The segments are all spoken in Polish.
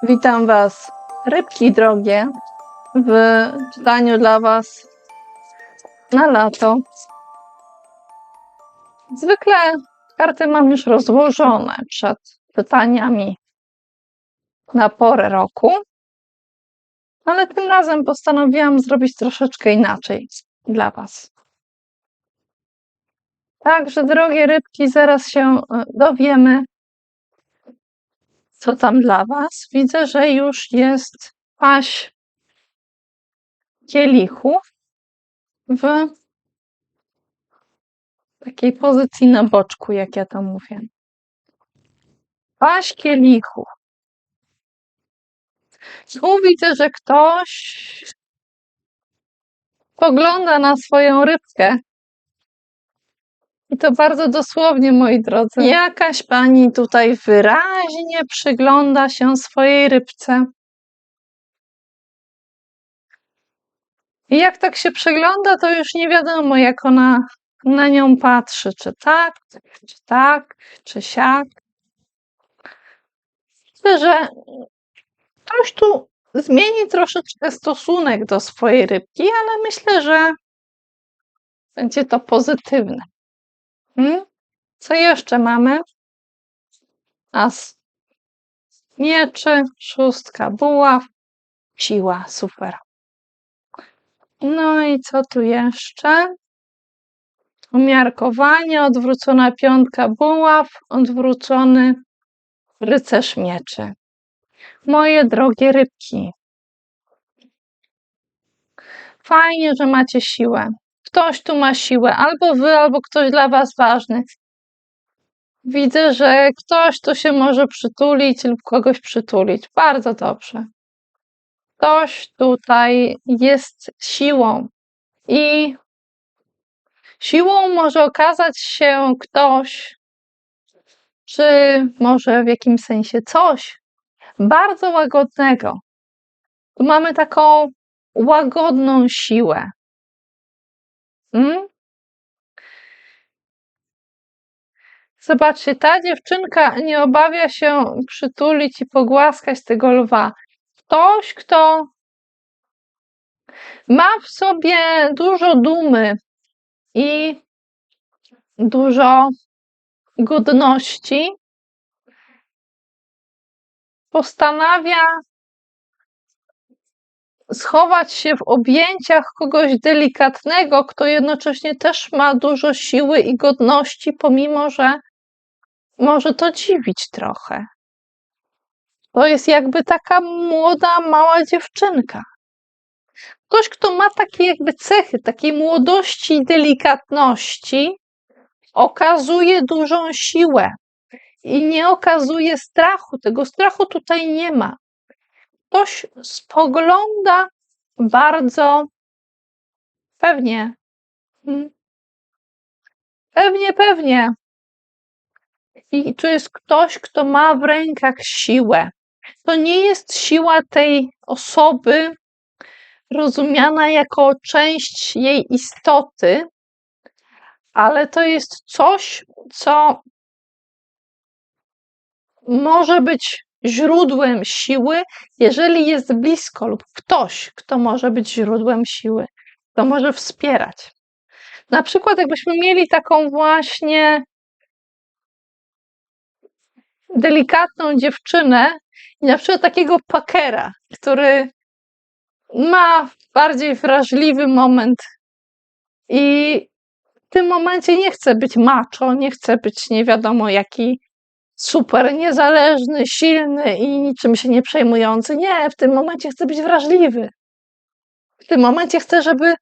Witam Was, rybki drogie, w czytaniu dla Was na lato. Zwykle karty mam już rozłożone przed czytaniami na porę roku, ale tym razem postanowiłam zrobić troszeczkę inaczej dla Was. Także, drogie rybki, zaraz się dowiemy, co tam dla Was. Widzę, że już jest paź kielichów w takiej pozycji na boczku, jak ja to mówię. Paź kielichów. Tu widzę, że ktoś pogląda na swoją rybkę. I to bardzo dosłownie, moi drodzy. Jakaś pani tutaj wyraźnie przygląda się swojej rybce. I jak tak się przygląda, to już nie wiadomo, jak ona na nią patrzy. Czy tak, czy siak. Myślę, że ktoś tu zmieni troszeczkę stosunek do swojej rybki, ale myślę, że będzie to pozytywne. Co jeszcze mamy? As mieczy, szóstka buław, siła, super. No i co tu jeszcze? Umiarkowanie, odwrócona piątka buław, odwrócony rycerz mieczy. Moje drogie rybki, fajnie, że macie siłę. Ktoś tu ma siłę, albo wy, albo ktoś dla was ważny. Widzę, że ktoś tu się może przytulić lub kogoś przytulić. Bardzo dobrze. Ktoś tutaj jest siłą i siłą może okazać się ktoś, czy może w jakimś sensie coś bardzo łagodnego. Tu mamy taką łagodną siłę. Zobaczcie, ta dziewczynka nie obawia się przytulić i pogłaskać tego lwa. Ktoś, kto ma w sobie dużo dumy i dużo godności, postanawia schować się w objęciach kogoś delikatnego, kto jednocześnie też ma dużo siły i godności, pomimo że może to dziwić trochę. To jest jakby taka młoda, mała dziewczynka. Ktoś, kto ma takie jakby cechy, takiej młodości i delikatności, okazuje dużą siłę i nie okazuje strachu. Tego strachu tutaj nie ma. Ktoś spogląda bardzo pewnie. Pewnie. I tu jest ktoś, kto ma w rękach siłę. To nie jest siła tej osoby rozumiana jako część jej istoty, ale to jest coś, co może być źródłem siły, jeżeli jest blisko, lub ktoś, kto może być źródłem siły, kto może wspierać. Na przykład, jakbyśmy mieli taką właśnie delikatną dziewczynę i na przykład takiego pakera, który ma bardziej wrażliwy moment i w tym momencie nie chce być macho, nie chce być nie wiadomo jaki super niezależny, silny i niczym się nie przejmujący. Nie, w tym momencie chce być wrażliwy. W tym momencie chce, żeby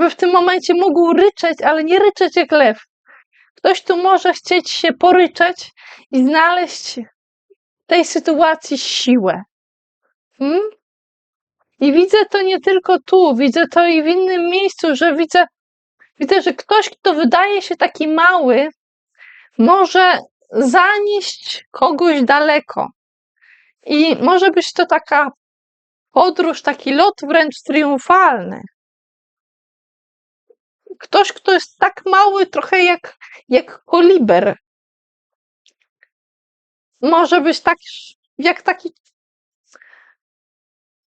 w tym momencie mógł ryczeć, ale nie ryczeć jak lew. Ktoś tu może chcieć się poryczeć i znaleźć w tej sytuacji siłę. I widzę to nie tylko tu, widzę to i w innym miejscu, że widzę, że ktoś, kto wydaje się taki mały, może zanieść kogoś daleko. I może być to taka podróż, taki lot wręcz triumfalny. Ktoś, kto jest tak mały, trochę jak koliber. może być tak, jak taki.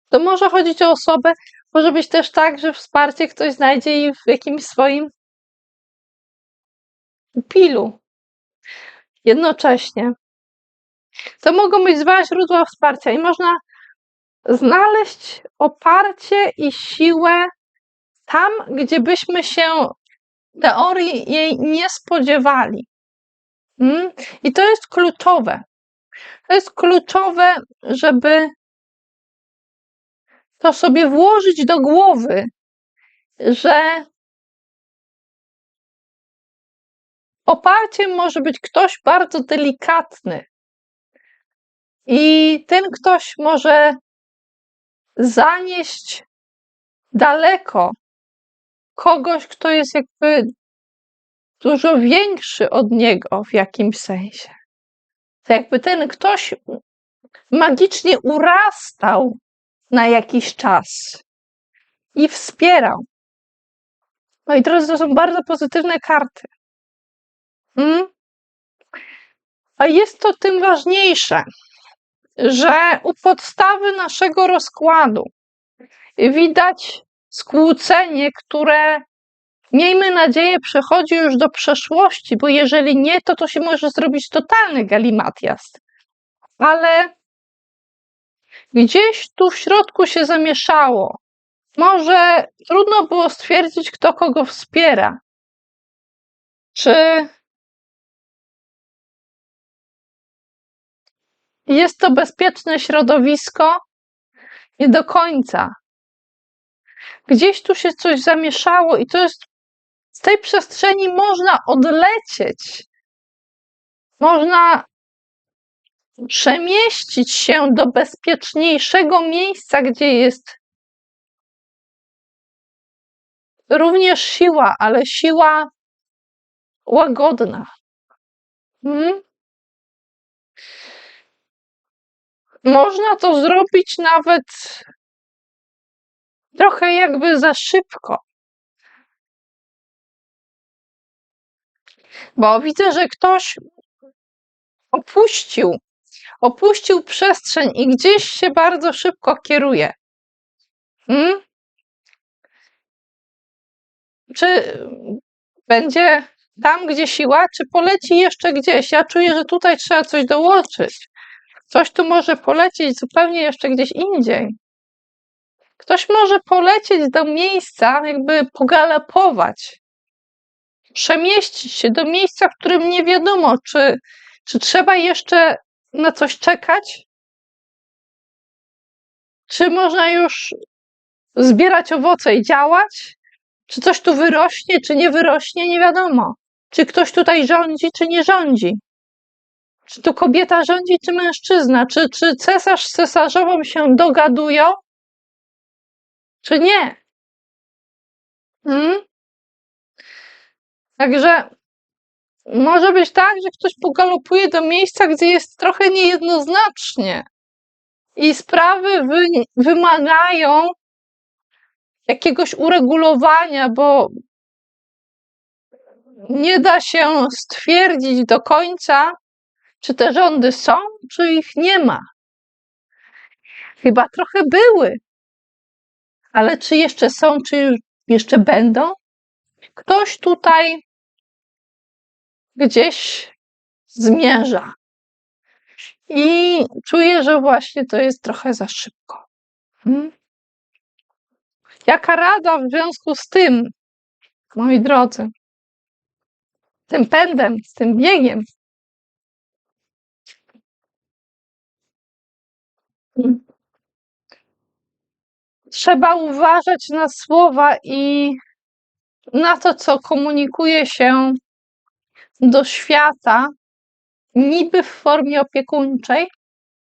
To może chodzić o osobę, może być też tak, że wsparcie ktoś znajdzie i w jakimś swoim pilu jednocześnie. To mogą być dwa źródła wsparcia i można znaleźć oparcie i siłę tam, gdzie byśmy się w teorii jej nie spodziewali. I to jest kluczowe. To jest kluczowe, żeby to sobie włożyć do głowy, że oparciem może być ktoś bardzo delikatny. I ten ktoś może zanieść daleko kogoś, kto jest jakby dużo większy od niego w jakimś sensie. To jakby ten ktoś magicznie urastał na jakiś czas i wspierał. No i drodzy, to są bardzo pozytywne karty. A jest to tym ważniejsze, że u podstawy naszego rozkładu widać skłócenie, które, miejmy nadzieję, przechodzi już do przeszłości, bo jeżeli nie, to się może zrobić totalny galimatias. Ale gdzieś tu w środku się zamieszało. Może trudno było stwierdzić, kto kogo wspiera. Czy jest to bezpieczne środowisko? Nie do końca. Gdzieś tu się coś zamieszało i to jest, z tej przestrzeni można odlecieć. Można przemieścić się do bezpieczniejszego miejsca, gdzie jest również siła, ale siła łagodna. Można to zrobić nawet trochę jakby za szybko. Bo widzę, że ktoś opuścił przestrzeń i gdzieś się bardzo szybko kieruje. Czy będzie tam, gdzie siła, czy poleci jeszcze gdzieś? Ja czuję, że tutaj trzeba coś dołączyć. Coś tu może polecieć zupełnie jeszcze gdzieś indziej. Ktoś może polecieć do miejsca, jakby pogalopować, przemieścić się do miejsca, w którym nie wiadomo, czy trzeba jeszcze na coś czekać, czy można już zbierać owoce i działać, czy coś tu wyrośnie, czy nie wyrośnie, nie wiadomo. Czy ktoś tutaj rządzi, czy nie rządzi. Czy tu kobieta rządzi, czy mężczyzna? Czy cesarz z cesarzową się dogadują, czy nie? Także może być tak, że ktoś pogalopuje do miejsca, gdzie jest trochę niejednoznacznie i sprawy wymagają jakiegoś uregulowania, bo nie da się stwierdzić do końca, czy te rządy są, czy ich nie ma. Chyba trochę były, ale czy jeszcze są, czy jeszcze będą? Ktoś tutaj gdzieś zmierza. I czuję, że właśnie to jest trochę za szybko. Jaka rada w związku z tym, moi drodzy? Tym pędem, z tym biegiem. Trzeba uważać na słowa i na to, co komunikuje się do świata, niby w formie opiekuńczej,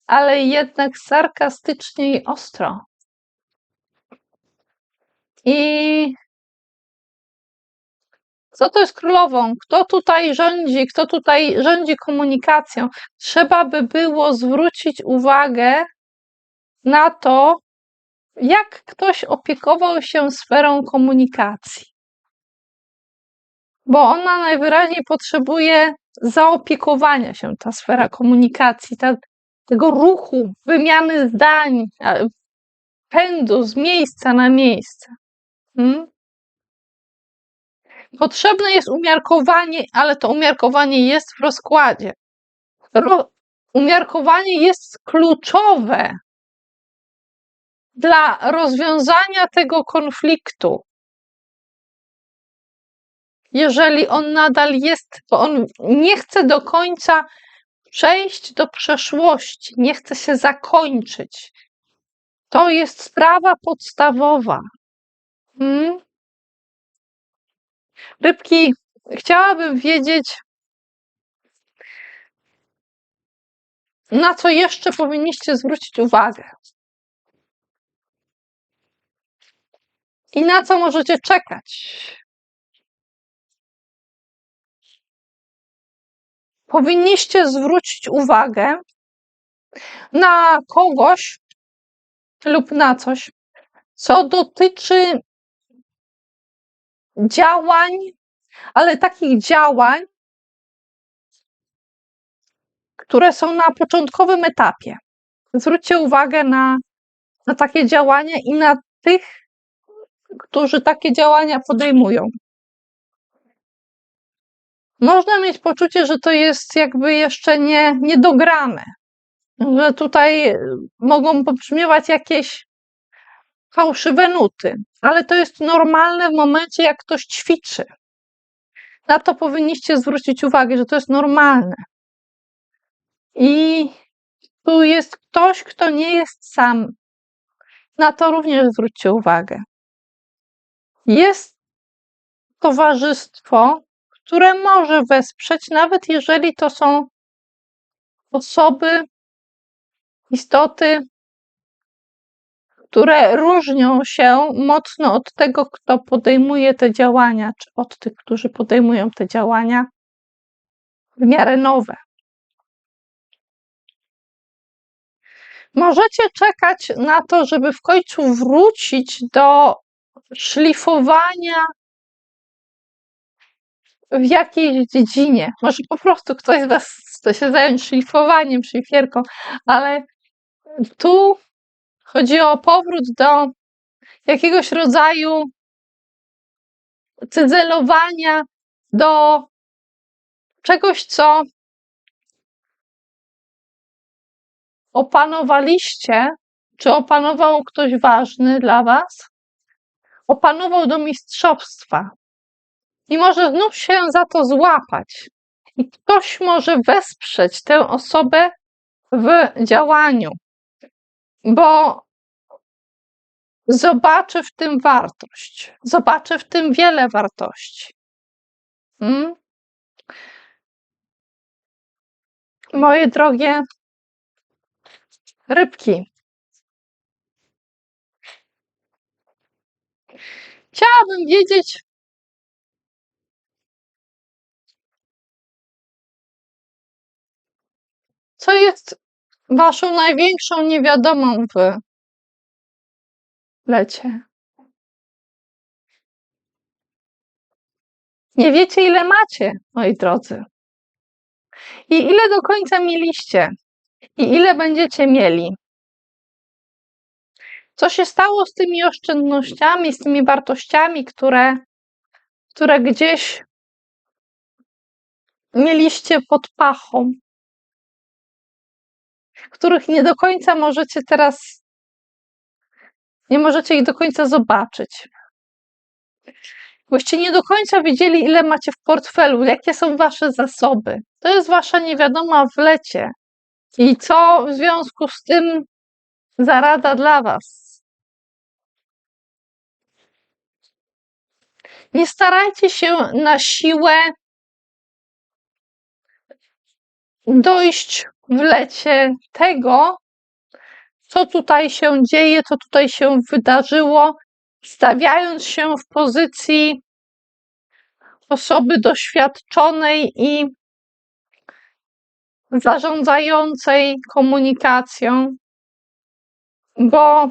ale jednak sarkastycznie i ostro. I co to jest królową? Kto tutaj rządzi? Kto tutaj rządzi komunikacją? Trzeba by było zwrócić uwagę na to, jak ktoś opiekował się sferą komunikacji. Bo ona najwyraźniej potrzebuje zaopiekowania się, ta sfera komunikacji, tego ruchu, wymiany zdań, pędu z miejsca na miejsce. Potrzebne jest umiarkowanie, ale to umiarkowanie jest w rozkładzie. Umiarkowanie jest kluczowe dla rozwiązania tego konfliktu. Jeżeli on nadal jest, bo on nie chce do końca przejść do przeszłości, nie chce się zakończyć. To jest sprawa podstawowa. Rybki, chciałabym wiedzieć, na co jeszcze powinniście zwrócić uwagę. I na co możecie czekać. Powinniście zwrócić uwagę na kogoś lub na coś, co dotyczy działań, ale takich działań, które są na początkowym etapie. Zwróćcie uwagę na takie działania i na tych, którzy takie działania podejmują. Można mieć poczucie, że to jest jakby jeszcze niedograne, że tutaj mogą pobrzmiewać jakieś fałszywe nuty, ale to jest normalne w momencie, jak ktoś ćwiczy. Na to powinniście zwrócić uwagę, że to jest normalne. I tu jest ktoś, kto nie jest sam. Na to również zwróćcie uwagę. Jest towarzystwo, które może wesprzeć, nawet jeżeli to są osoby, istoty, które różnią się mocno od tego, kto podejmuje te działania, czy od tych, którzy podejmują te działania w miarę nowe. Możecie czekać na to, żeby w końcu wrócić do szlifowania w jakiejś dziedzinie. Może po prostu ktoś z Was chce się zająć szlifowaniem, szlifierką, ale tu chodzi o powrót do jakiegoś rodzaju cyzelowania, do czegoś, co opanowaliście, czy opanował ktoś ważny dla Was, opanował do mistrzostwa i może znów się za to złapać. I ktoś może wesprzeć tę osobę w działaniu, bo zobaczy w tym wartość, zobaczy w tym wiele wartości. Moje drogie rybki, chciałabym wiedzieć, co jest Waszą największą niewiadomą w lecie. Nie wiecie, ile macie, moi drodzy. I ile do końca mieliście. I ile będziecie mieli. Co się stało z tymi oszczędnościami, z tymi wartościami, które gdzieś mieliście pod pachą, których nie do końca możecie teraz, nie możecie ich do końca zobaczyć. Boście nie do końca wiedzieli, ile macie w portfelu, jakie są wasze zasoby. To jest wasza niewiadoma w lecie. I co w związku z tym zarada dla was? Nie starajcie się na siłę dojść w lecie tego, co tutaj się dzieje, co tutaj się wydarzyło, stawiając się w pozycji osoby doświadczonej i zarządzającej komunikacją, bo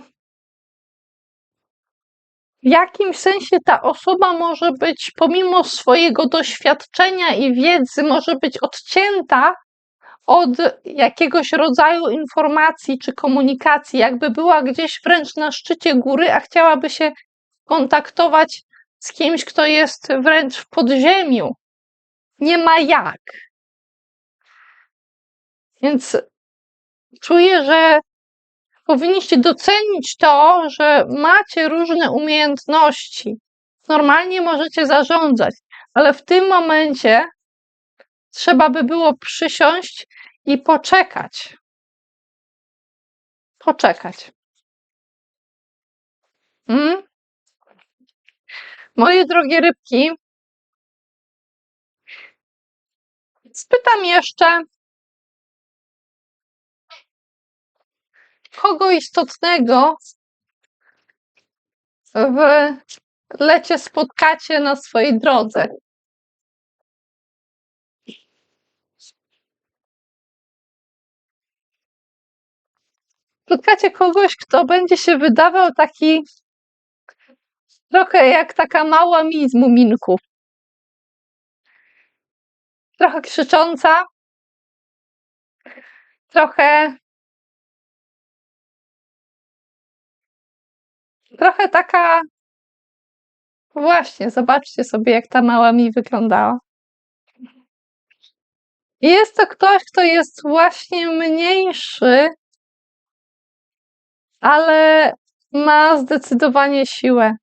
w jakimś sensie ta osoba może być, pomimo swojego doświadczenia i wiedzy, może być odcięta od jakiegoś rodzaju informacji czy komunikacji, jakby była gdzieś wręcz na szczycie góry, a chciałaby się kontaktować z kimś, kto jest wręcz w podziemiu. Nie ma jak. Więc czuję, że powinniście docenić to, że macie różne umiejętności. Normalnie możecie zarządzać, ale w tym momencie trzeba by było przysiąść i poczekać. Poczekać. Moje drogie rybki, spytam jeszcze, kogo istotnego w lecie spotkacie na swojej drodze. Spotkacie kogoś, kto będzie się wydawał taki trochę jak taka mała mi z Muminków. Trochę krzycząca, trochę taka. Właśnie, zobaczcie sobie, jak ta mała mi wyglądała. I jest to ktoś, kto jest właśnie mniejszy, ale ma zdecydowanie siłę.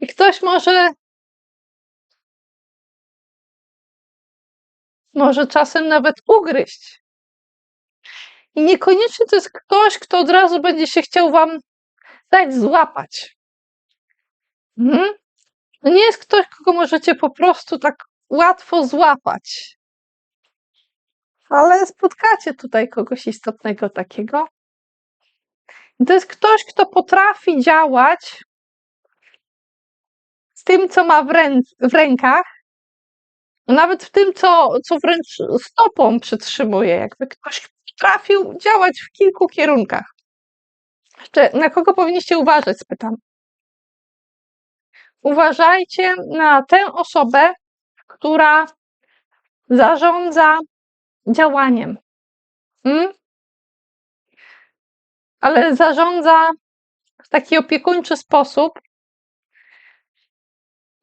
I ktoś może czasem nawet ugryźć. I niekoniecznie to jest ktoś, kto od razu będzie się chciał wam dać złapać. To nie jest ktoś, kogo możecie po prostu tak łatwo złapać. Ale spotkacie tutaj kogoś istotnego takiego. I to jest ktoś, kto potrafi działać z tym, co ma w rękach, nawet w tym, co wręcz stopą przytrzymuje. Jakby ktoś potrafił działać w kilku kierunkach. Jeszcze na kogo powinniście uważać, spytam. Uważajcie na tę osobę, która zarządza działaniem. Ale zarządza w taki opiekuńczy sposób.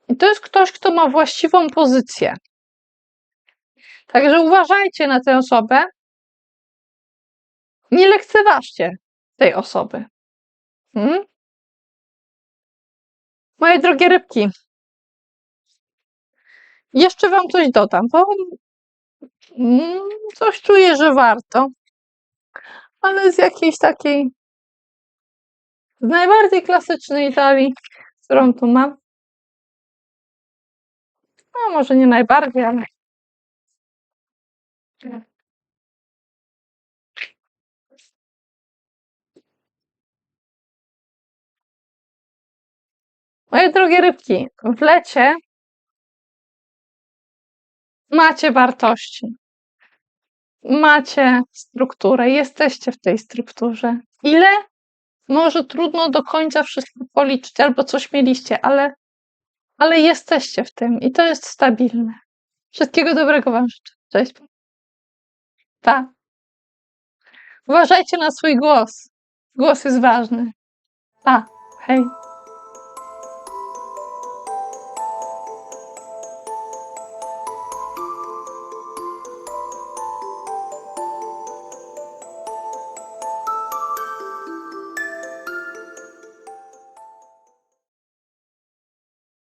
I to jest ktoś, kto ma właściwą pozycję. Także uważajcie na tę osobę. Nie lekceważcie tej osoby. Moje drogie rybki, jeszcze wam coś dodam, bo coś czuję, że warto, ale z jakiejś takiej, z najbardziej klasycznej talii, którą tu mam. No, może nie najbardziej, ale moje drogie rybki, w lecie macie wartości, macie strukturę, jesteście w tej strukturze. Ile? Może trudno do końca wszystko policzyć, albo coś mieliście, ale jesteście w tym i to jest stabilne. Wszystkiego dobrego wam życzę. Cześć. Pa. Uważajcie na swój głos. Głos jest ważny. Pa. Hej.